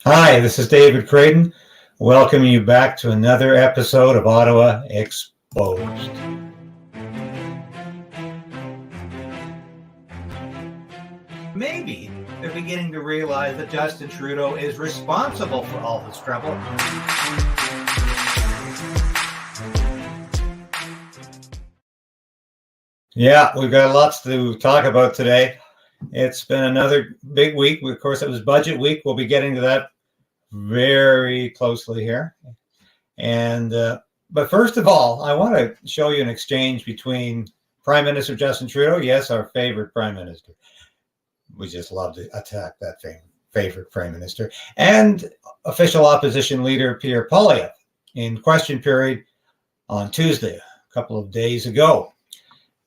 Hi, this is David Krayden, welcoming you back to another episode of Ottawa Exposed. Maybe they're beginning to realize that Justin Trudeau is responsible for all this trouble. Yeah, we've got lots to talk about today. It's been another big week. Of course, it was budget week. We'll be getting to that very closely here. And but first of all, I want to show you an exchange between Prime Minister Justin Trudeau, yes, our favorite Prime Minister. We just love to attack that favorite Prime Minister, and official opposition leader Pierre Poilievre in question period on Tuesday, a couple of days ago.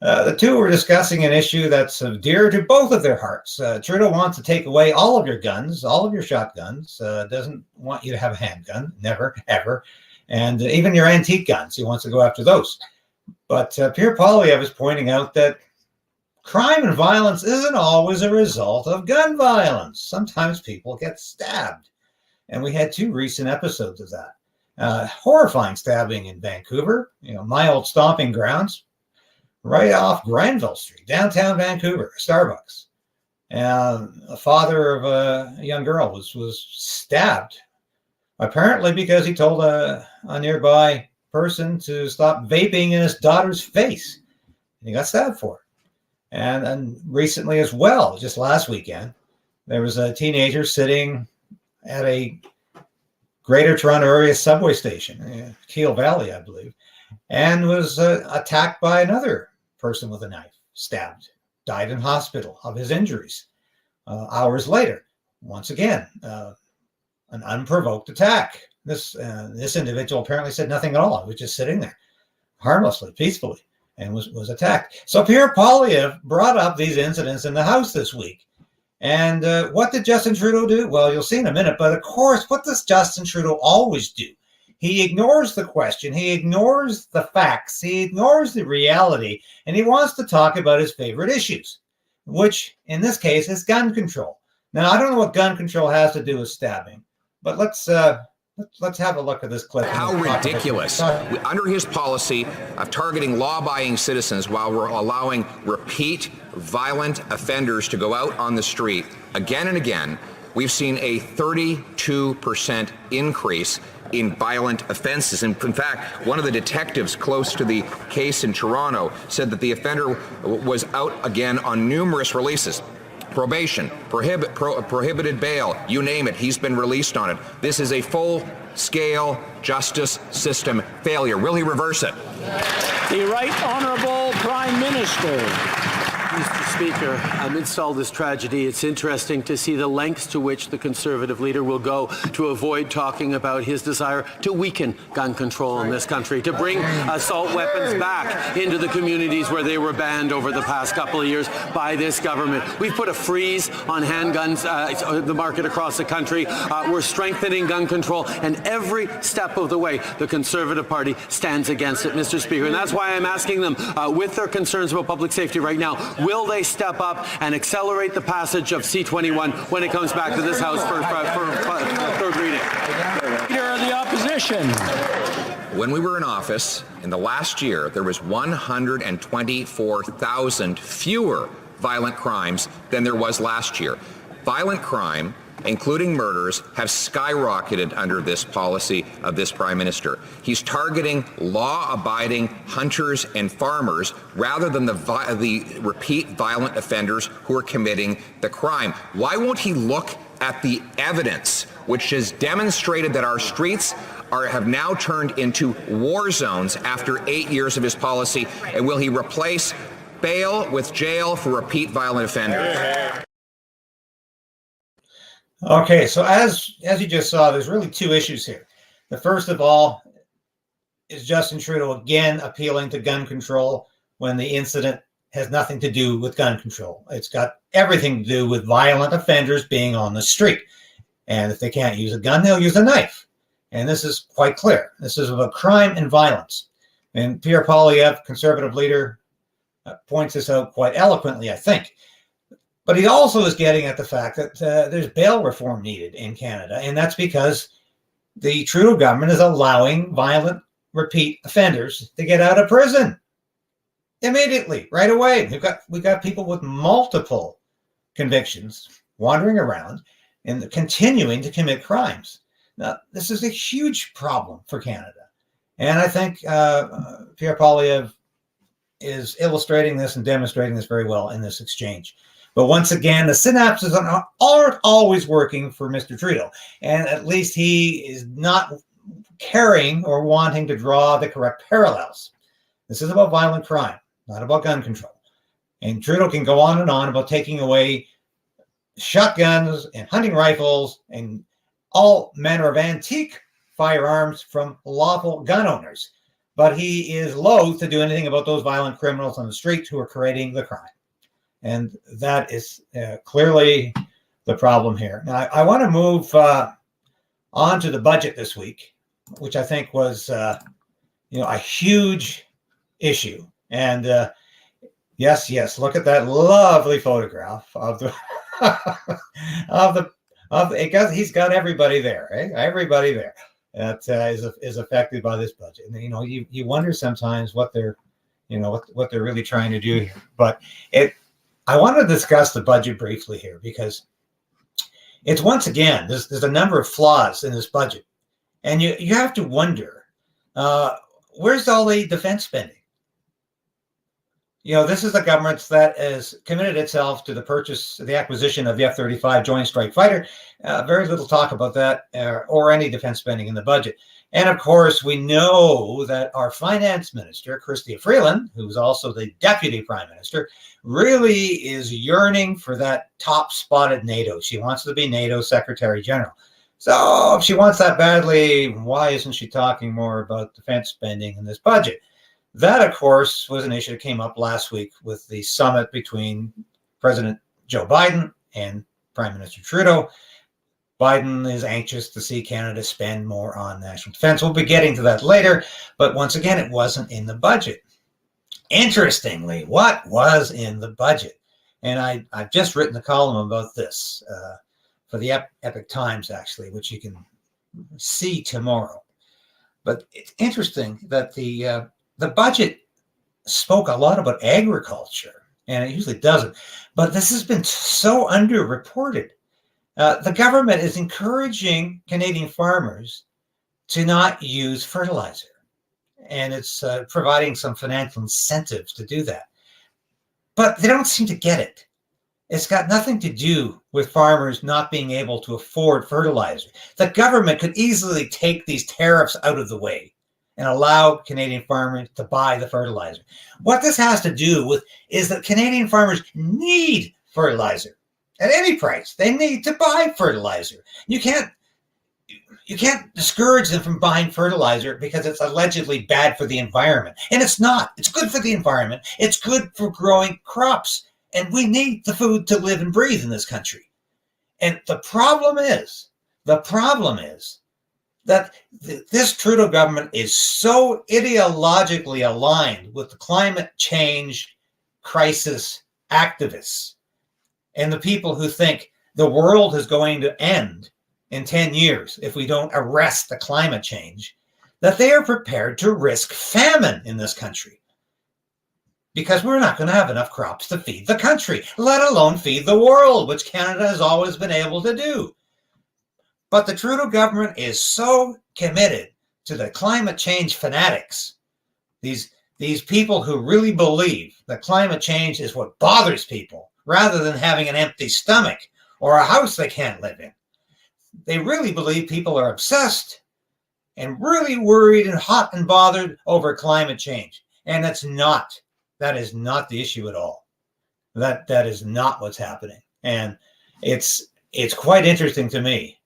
The two were discussing an issue that's dear to both of their hearts. Trudeau wants to take away all of your guns, all of your shotguns, doesn't want you to have a handgun, never, ever, and even your antique guns. He wants to go after those. But Pierre Poilievre is pointing out that crime and violence isn't always a result of gun violence. Sometimes people get stabbed. And we had two recent episodes of that. Horrifying stabbing in Vancouver, my old stomping grounds, right off Granville Street, downtown Vancouver, Starbucks. And the father of a young girl was stabbed, apparently because he told a nearby person to stop vaping in his daughter's face. And he got stabbed for it. And recently as well, just last weekend, there was a teenager sitting at a Greater Toronto Area subway station, Keel Valley, I believe, and was attacked by another person with a knife, stabbed, died in hospital of his injuries. Hours later, once again, an unprovoked attack. This individual apparently said nothing at all. I was just sitting there harmlessly, peacefully, and was attacked. So Pierre Poilievre brought up these incidents in the House this week. And what did Justin Trudeau do? Well, you'll see in a minute. But of course, what does Justin Trudeau always do? He ignores the question. He ignores the facts. He ignores the reality. And he wants to talk about his favorite issues, which in this case is gun control. Now, I don't know what gun control has to do with stabbing, but let's have a look at this clip. How ridiculous. Under his policy of targeting law-abiding citizens while we're allowing repeat violent offenders to go out on the street again and again, we've seen a 32% increase in violent offenses. And in fact, one of the detectives close to the case in Toronto said that the offender was out again on numerous releases. Probation, prohibited bail, you name it, he's been released on it. This is a full-scale justice system failure. Will he reverse it? The Right Honourable Prime Minister. Mr. Speaker, amidst all this tragedy, it's interesting to see the lengths to which the Conservative leader will go to avoid talking about his desire to weaken gun control in this country, to bring assault weapons back into the communities where they were banned over the past couple of years by this government. We've put a freeze on handguns, the market across the country. We're strengthening gun control, and every step of the way, the Conservative Party stands against it, Mr. Speaker. And that's why I'm asking them, with their concerns about public safety right now, will they step up and accelerate the passage of C-21 when it comes back to this House for third reading? Leader of the Opposition. When we were in office, in the last year, there was 124,000 fewer violent crimes than there was last year. Violent crime, including murders, have skyrocketed under this policy of this Prime Minister. He's targeting law-abiding hunters and farmers rather than the repeat violent offenders who are committing the crime. Why won't he look at the evidence which has demonstrated that our streets have now turned into war zones after 8 years of his policy? And will he replace bail with jail for repeat violent offenders? Okay, so as you just saw, there's really two issues here. The first of all is Justin Trudeau again appealing to gun control when the incident has nothing to do with gun control. It's got everything to do with violent offenders being on the street. And if they can't use a gun, they'll use a knife. And this is quite clear. This is about crime and violence. And Pierre Poilievre, Conservative leader, points this out quite eloquently, I think. But he also is getting at the fact that there's bail reform needed in Canada, and that's because the Trudeau government is allowing violent repeat offenders to get out of prison immediately, right away. We've got people with multiple convictions wandering around and continuing to commit crimes. Now, this is a huge problem for Canada. And I think Pierre Poilievre is illustrating this and demonstrating this very well in this exchange. But once again, the synapses aren't always working for Mr. Trudeau. And at least he is not caring or wanting to draw the correct parallels. This is about violent crime, not about gun control. And Trudeau can go on and on about taking away shotguns and hunting rifles and all manner of antique firearms from lawful gun owners. But he is loath to do anything about those violent criminals on the streets who are creating the crime. And that is clearly the problem here. Now, I want to move on to the budget this week, which I think was, a huge issue. And yes, look at that lovely photograph of the he's got everybody there, right? Everybody there that is affected by this budget. And you wonder sometimes what they're really trying to do here. But I want to discuss the budget briefly here because it's once again there's a number of flaws in this budget, and you have to wonder where's all the defense spending. This is a government that has committed itself to the acquisition of the F-35 Joint Strike Fighter. Very little talk about that or any defense spending in the budget. And of course, we know that our finance minister, Chrystia Freeland, who's also the deputy prime minister, really is yearning for that top spot at NATO. She wants to be NATO Secretary General. So if she wants that badly, why isn't she talking more about defense spending in this budget? That, of course, was an issue that came up last week with the summit between President Joe Biden and Prime Minister Trudeau. Biden is anxious to see Canada spend more on national defense. We'll be getting to that later, but once again, it wasn't in the budget. Interestingly, what was in the budget? And I've just written a column about this for the Epic Times, actually, which you can see tomorrow. But it's interesting that the budget spoke a lot about agriculture, and it usually doesn't. But this has been so underreported. The government is encouraging Canadian farmers to not use fertilizer, and it's providing some financial incentives to do that. But they don't seem to get it. It's got nothing to do with farmers not being able to afford fertilizer. The government could easily take these tariffs out of the way and allow Canadian farmers to buy the fertilizer. What this has to do with is that Canadian farmers need fertilizer at any price. They need to buy fertilizer. You can't discourage them from buying fertilizer because it's allegedly bad for the environment. And it's not. It's good for the environment. It's good for growing crops. And we need the food to live and breathe in this country. And the problem is that this Trudeau government is so ideologically aligned with the climate change crisis activists and the people who think the world is going to end in 10 years if we don't arrest the climate change, that they are prepared to risk famine in this country because we're not going to have enough crops to feed the country, let alone feed the world, which Canada has always been able to do. But the Trudeau government is so committed to the climate change fanatics, these people who really believe that climate change is what bothers people rather than having an empty stomach or a house they can't live in. They really believe people are obsessed and really worried and hot and bothered over climate change. And that is not the issue at all. That is not what's happening. And it's quite interesting to me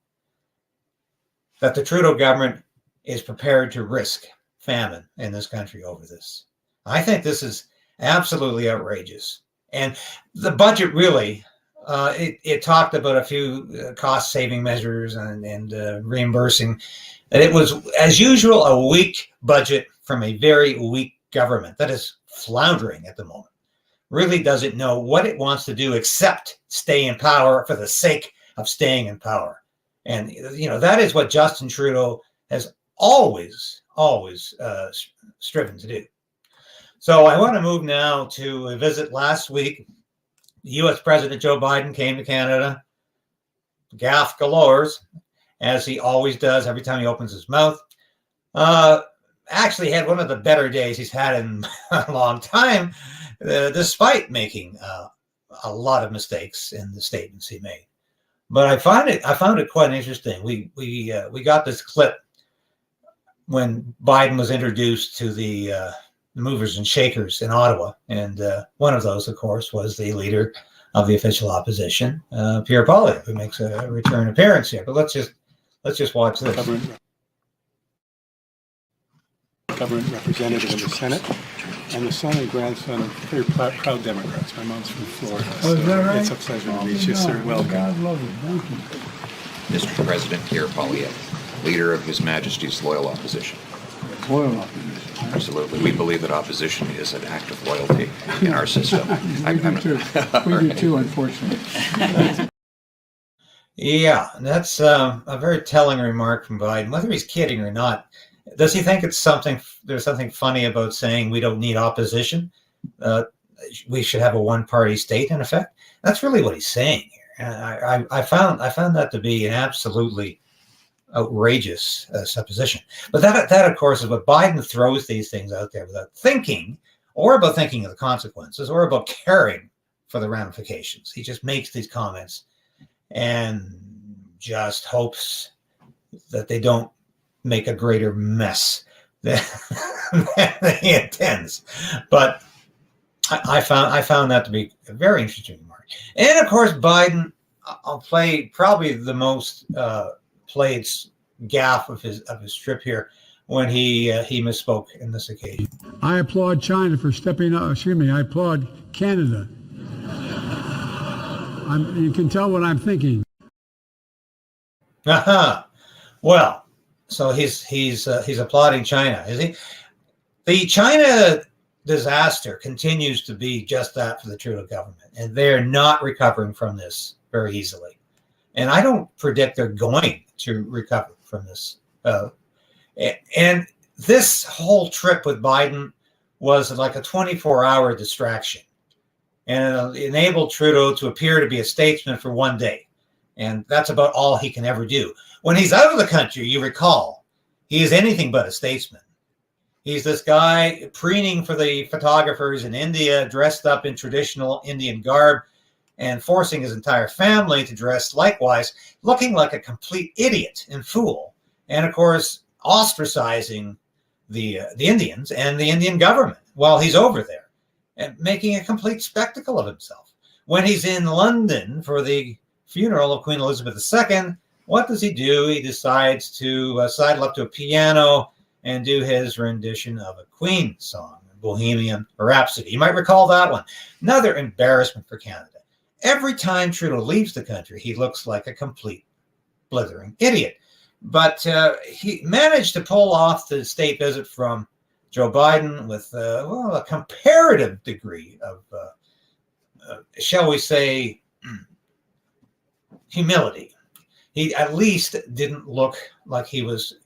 that the Trudeau government is prepared to risk famine in this country over this. I think this is absolutely outrageous. And the budget really, it talked about a few cost-saving measures and reimbursing. And it was, as usual, a weak budget from a very weak government that is floundering at the moment. really doesn't know what it wants to do except stay in power for the sake of staying in power. And, that is what Justin Trudeau has always striven to do. So I want to move now to a visit last week. U.S. President Joe Biden came to Canada, gaffe galores, as he always does every time he opens his mouth. Actually had one of the better days he's had in a long time, despite making a lot of mistakes in the statements he made. But I found it quite interesting. We got this clip when Biden was introduced to the movers and shakers in Ottawa, and one of those, of course, was the leader of the official opposition, Pierre Poilievre, who makes a return appearance here. But let's just watch this. Government representative in the Senate, and the son and grandson of very proud Democrats. My mom's from Florida, so it's a pleasure to meet you, sir. Welcome. God love it. Thank you. Mr. President Pierre Poilievre, leader of His Majesty's loyal opposition. Loyal opposition. Absolutely. We believe that opposition is an act of loyalty in our system. We do too. We do too, unfortunately. Yeah, that's a very telling remark from Biden. Whether he's kidding or not, does he think there's something funny about saying we don't need opposition? We should have a one-party state, in effect. That's really what he's saying here. And I found that to be an absolutely outrageous supposition. But that, of course, is what Biden throws these things out there without thinking, or about thinking of the consequences, or about caring for the ramifications. He just makes these comments and just hopes that they don't make a greater mess than he intends. But I found that to be a very interesting remark. And of course, Biden, I'll play probably the most played gaffe of his trip here when he misspoke in this occasion. I applaud China for stepping up. Excuse me. I applaud Canada. You can tell what I'm thinking. Well, so he's applauding China, is he? The China disaster continues to be just that for the Trudeau government, and they're not recovering from this very easily. And I don't predict they're going to recover from this. And this whole trip with Biden was like a 24-hour distraction, and it enabled Trudeau to appear to be a statesman for one day. And that's about all he can ever do. When he's out of the country, you recall, he is anything but a statesman. He's this guy preening for the photographers in India, dressed up in traditional Indian garb, and forcing his entire family to dress likewise, looking like a complete idiot and fool. And of course, ostracizing the Indians and the Indian government while he's over there, and making a complete spectacle of himself. When he's in London for the funeral of Queen Elizabeth II, what does he do? He decides to sidle up to a piano and do his rendition of a Queen song, Bohemian Rhapsody. You might recall that one. Another embarrassment for Canada. Every time Trudeau leaves the country, he looks like a complete blithering idiot. But he managed to pull off the state visit from Joe Biden with, a comparative degree of, shall we say, humility. He at least didn't look like he was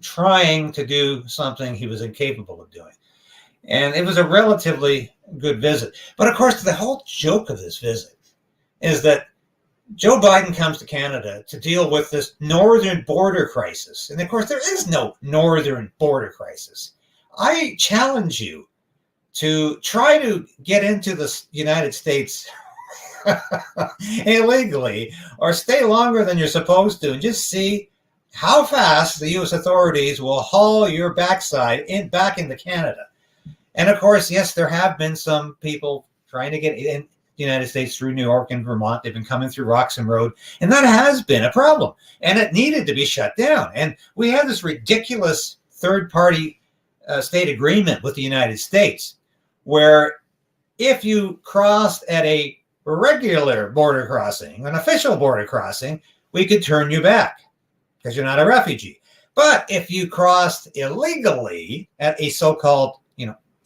trying to do something he was incapable of doing. And it was a relatively good visit. But of course, the whole joke of this visit is that Joe Biden comes to Canada to deal with this northern border crisis. And of course, there is no northern border crisis. I challenge you to try to get into the United States illegally, or stay longer than you're supposed to, and just see how fast the U.S. authorities will haul your backside back into Canada. And of course, yes, there have been some people trying to get in the United States through New York and Vermont. They've been coming through Roxham Road, and that has been a problem, and it needed to be shut down. And we have this ridiculous third-party state agreement with the United States, where if you crossed at a regular border crossing, an official border crossing, we could turn you back because you're not a refugee. But if you crossed illegally at a so-called,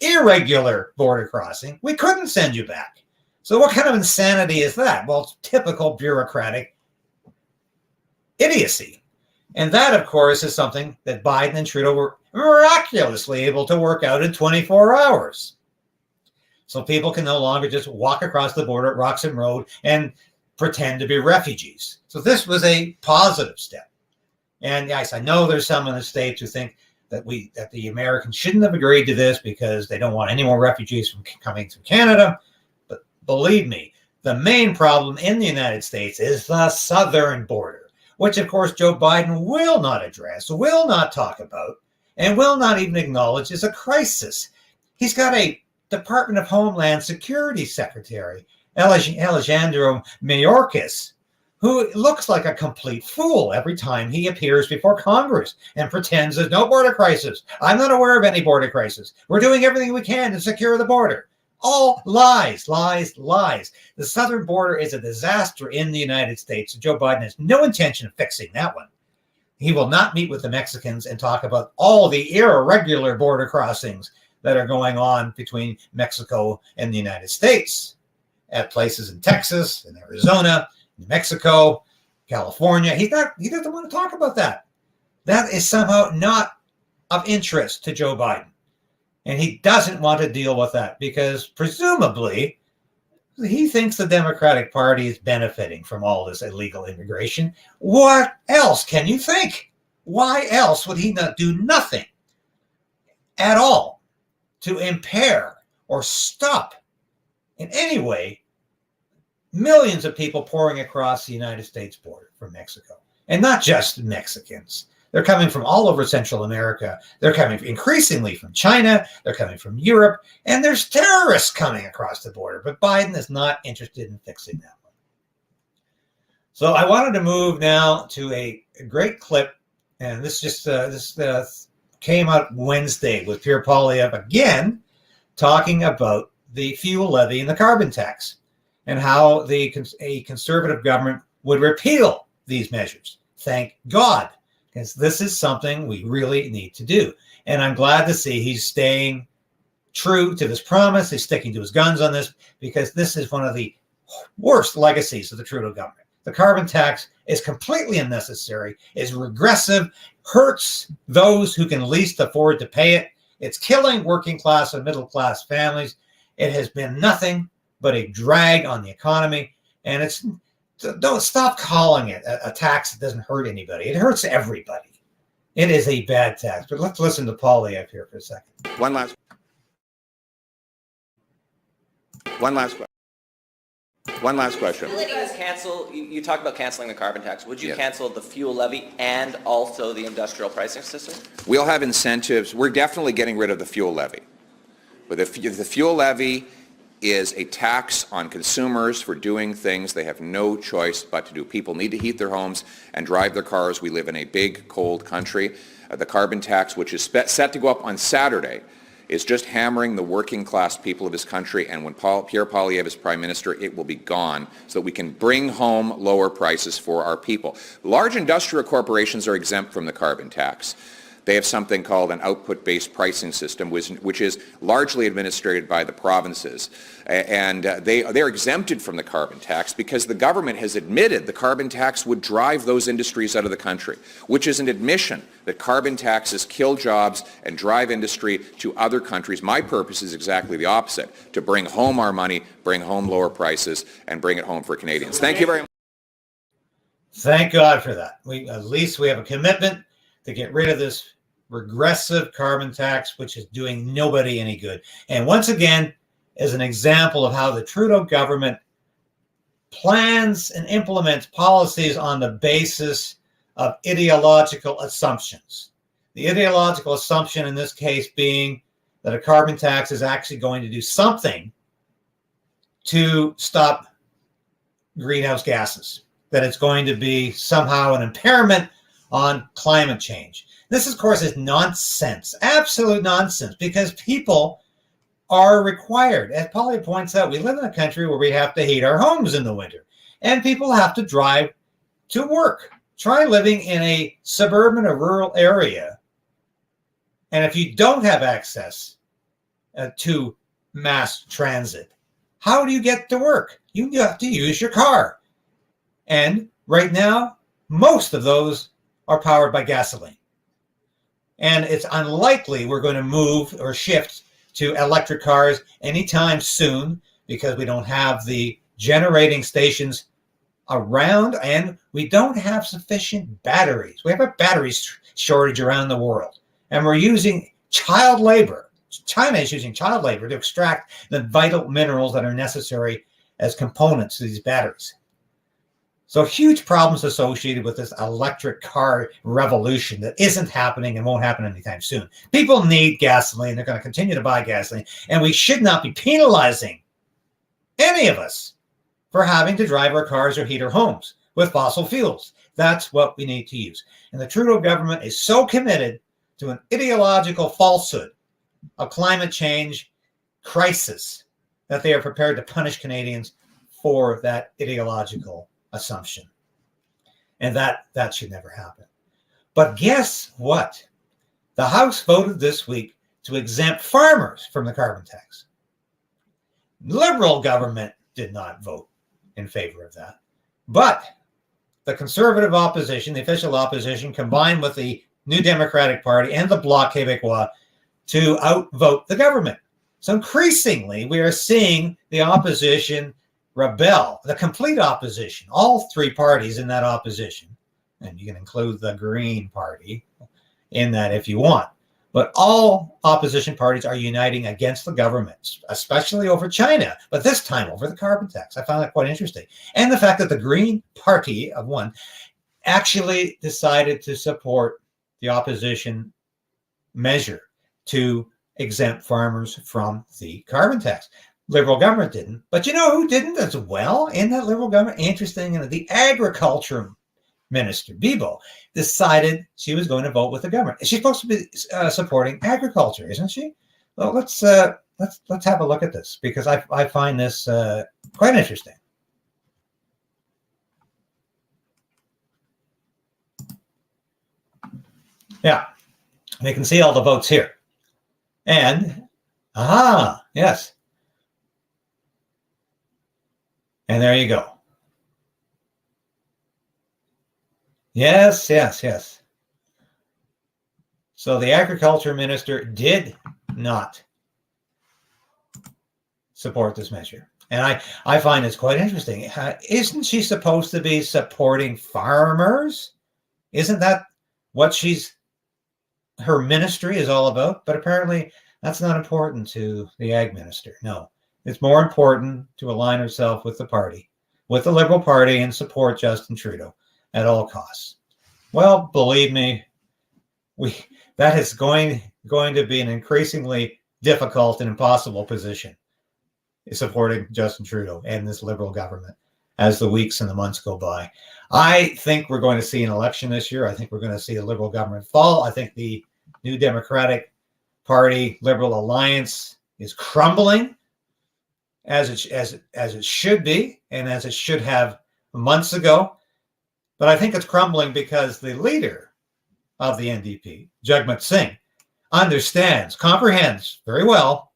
irregular border crossing, we couldn't send you back. So what kind of insanity is that? Well, it's typical bureaucratic idiocy. And that, of course, is something that Biden and Trudeau were miraculously able to work out in 24 hours. So people can no longer just walk across the border at Roxham Road and pretend to be refugees. So this was a positive step. And yes, I know there's some in the States who think that the Americans shouldn't have agreed to this because they don't want any more refugees from coming to Canada. But believe me, the main problem in the United States is the southern border, which of course Joe Biden will not address, will not talk about, and will not even acknowledge is a crisis. He's got a Department of Homeland Security Secretary, Alejandro Mayorkas, who looks like a complete fool every time he appears before Congress and pretends there's no border crisis. I'm not aware of any border crisis. We're doing everything we can to secure the border. All lies, lies, lies. The southern border is a disaster in the United States. Joe Biden has no intention of fixing that one. He will not meet with the Mexicans and talk about all the irregular border crossings that are going on between Mexico and the United States at places in Texas and Arizona, New Mexico, California. He doesn't want to talk about that. That is somehow not of interest to Joe Biden. And he doesn't want to deal with that because presumably he thinks the Democratic Party is benefiting from all this illegal immigration. What else can you think? Why else would he not do nothing at all to impair or stop in any way millions of people pouring across the United States border from Mexico? And not just Mexicans. They're coming from all over Central America. They're coming increasingly from China. They're coming from Europe. And there's terrorists coming across the border. But Biden is not interested in fixing that one. So I wanted to move now to a great clip. And this came out Wednesday with Pierre Poilievre again talking about the fuel levy and the carbon tax and how a conservative government would repeal these measures. Thank God. Because this is something we really need to do. And I'm glad to see he's staying true to this promise. He's sticking to his guns on this because this is one of the worst legacies of the Trudeau government. The carbon tax is completely unnecessary, is regressive, hurts those who can least afford to pay it. It's killing working class and middle class families. It has been nothing but a drag on the economy. And don't stop calling it a tax that doesn't hurt anybody. It hurts everybody. It is a bad tax. But let's listen to Poilievre here for a second. One last question. Will you guys cancel? You talked about canceling the carbon tax. Would you cancel the fuel levy and also the industrial pricing system? We'll have incentives. We're definitely getting rid of the fuel levy. But the fuel levy is a tax on consumers for doing things they have no choice but to do. People need to heat their homes and drive their cars. We live in a big, cold country. The carbon tax, which is set to go up on Saturday, is just hammering the working class people of this country. And when Pierre Poilievre is Prime Minister, it will be gone so that we can bring home lower prices for our people. Large industrial corporations are exempt from the carbon tax. They have something called an output-based pricing system, which is largely administered by the provinces. And they're exempted from the carbon tax because the government has admitted the carbon tax would drive those industries out of the country, which is an admission that carbon taxes kill jobs and drive industry to other countries. My purpose is exactly the opposite, to bring home our money, bring home lower prices, and bring it home for Canadians. Thank you very much. Thank God for that. At least we have a commitment to get rid of this regressive carbon tax, which is doing nobody any good. And once again, is an example of how the Trudeau government plans and implements policies on the basis of ideological assumptions. The ideological assumption in this case being that a carbon tax is actually going to do something to stop greenhouse gases, that it's going to be somehow an impairment on climate change. This, of course, is nonsense, absolute nonsense, because people are required. As Poilievre points out, we live in a country where we have to heat our homes in the winter, and people have to drive to work. Try living in a suburban or rural area, and if you don't have access to mass transit. How do you get to work? You have to use your car. And right now, most of those are powered by gasoline. And it's unlikely we're going to move or shift to electric cars anytime soon because we don't have the generating stations around and we don't have sufficient batteries. We have a battery shortage around the world. And we're using child labor. China is using child labor to extract the vital minerals that are necessary as components to these batteries. So huge problems associated with this electric car revolution that isn't happening and won't happen anytime soon. People need gasoline. They're going to continue to buy gasoline. And we should not be penalizing any of us for having to drive our cars or heat our homes with fossil fuels. That's what we need to use. And the Trudeau government is so committed to an ideological falsehood of climate change crisis that they are prepared to punish Canadians for that ideological assumption. And that should never happen. But guess what? The House voted this week to exempt farmers from the carbon tax. Liberal government did not vote in favor of that. But the Conservative opposition, the official opposition, combined with the New Democratic Party and the Bloc Québécois to outvote the government. So increasingly, we are seeing the opposition rebel, the complete opposition, all three parties in that opposition, and you can include the Green Party in that if you want, but all opposition parties are uniting against the government, especially over China, but this time over the carbon tax. I found that quite interesting. And the fact that the Green Party of one actually decided to support the opposition measure to exempt farmers from the carbon tax. Liberal government didn't. But you know who didn't as well in that Liberal government? Interesting. The Agriculture Minister, Bibo, decided she was going to vote with the government. She's supposed to be supporting agriculture, isn't she? Well, let's have a look at this because I find this quite interesting. Yeah, you can see all the votes here. And, yes. And there you go. Yes. So the Agriculture Minister did not support this measure. And I find this quite interesting. Isn't she supposed to be supporting farmers? Isn't that what her ministry is all about? But apparently that's not important to the Ag Minister. No. It's more important to align herself with the party, with the Liberal Party, and support Justin Trudeau at all costs. Well, believe me, that is going to be an increasingly difficult and impossible position, supporting Justin Trudeau and this Liberal government as the weeks and the months go by. I think we're going to see an election this year. I think we're going to see a Liberal government fall. I think the New Democratic Party Liberal Alliance is crumbling, as it should be and as it should have months ago. But I think it's crumbling because the leader of the NDP, Jagmeet Singh, comprehends very well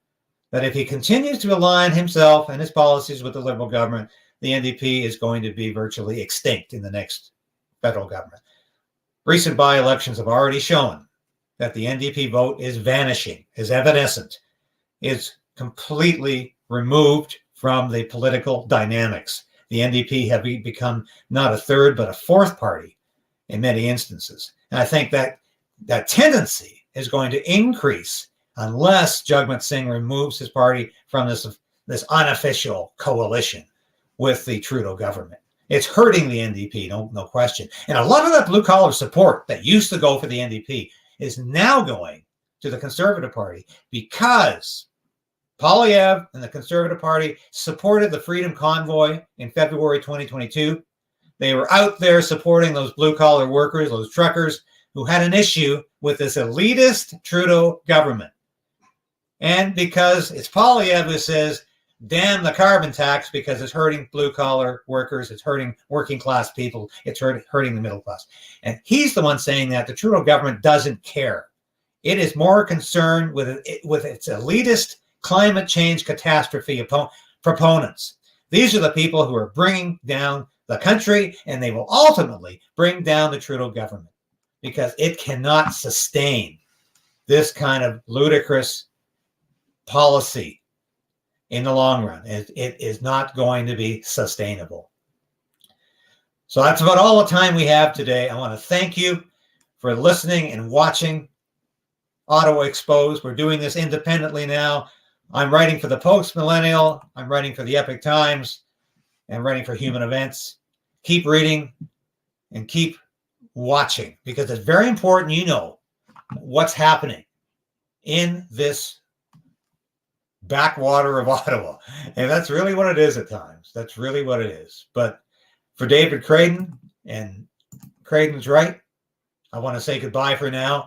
that if he continues to align himself and his policies with the Liberal government, the NDP is going to be virtually extinct in the next federal government. Recent by-elections have already shown that the NDP vote is vanishing, is evanescent, is completely removed from the political dynamics. The NDP have become not a third, but a fourth party in many instances. And I think that tendency is going to increase unless Jagmeet Singh removes his party from this unofficial coalition with the Trudeau government. It's hurting the NDP, no question. And a lot of that blue-collar support that used to go for the NDP is now going to the Conservative Party because Poilievre and the Conservative Party supported the Freedom Convoy in February 2022. They were out there supporting those blue-collar workers, those truckers who had an issue with this elitist Trudeau government. And because it's Poilievre who says, damn the carbon tax because it's hurting blue-collar workers, it's hurting working-class people, it's hurting the middle class. And he's the one saying that the Trudeau government doesn't care. It is more concerned with its elitist climate change catastrophe proponents. These are the people who are bringing down the country, and they will ultimately bring down the Trudeau government because it cannot sustain this kind of ludicrous policy in the long run. It is not going to be sustainable. So that's about all the time we have today. I want to thank you for listening and watching Ottawa Exposed. We're doing this independently now. I'm writing for the Post Millennial. I'm writing for the Epic Times. I'm writing for Human Events. Keep reading and keep watching because it's very important you know what's happening in this backwater of Ottawa. And that's really what it is at times. That's really what it is. But for David Krayden and Krayden's Right, I want to say goodbye for now.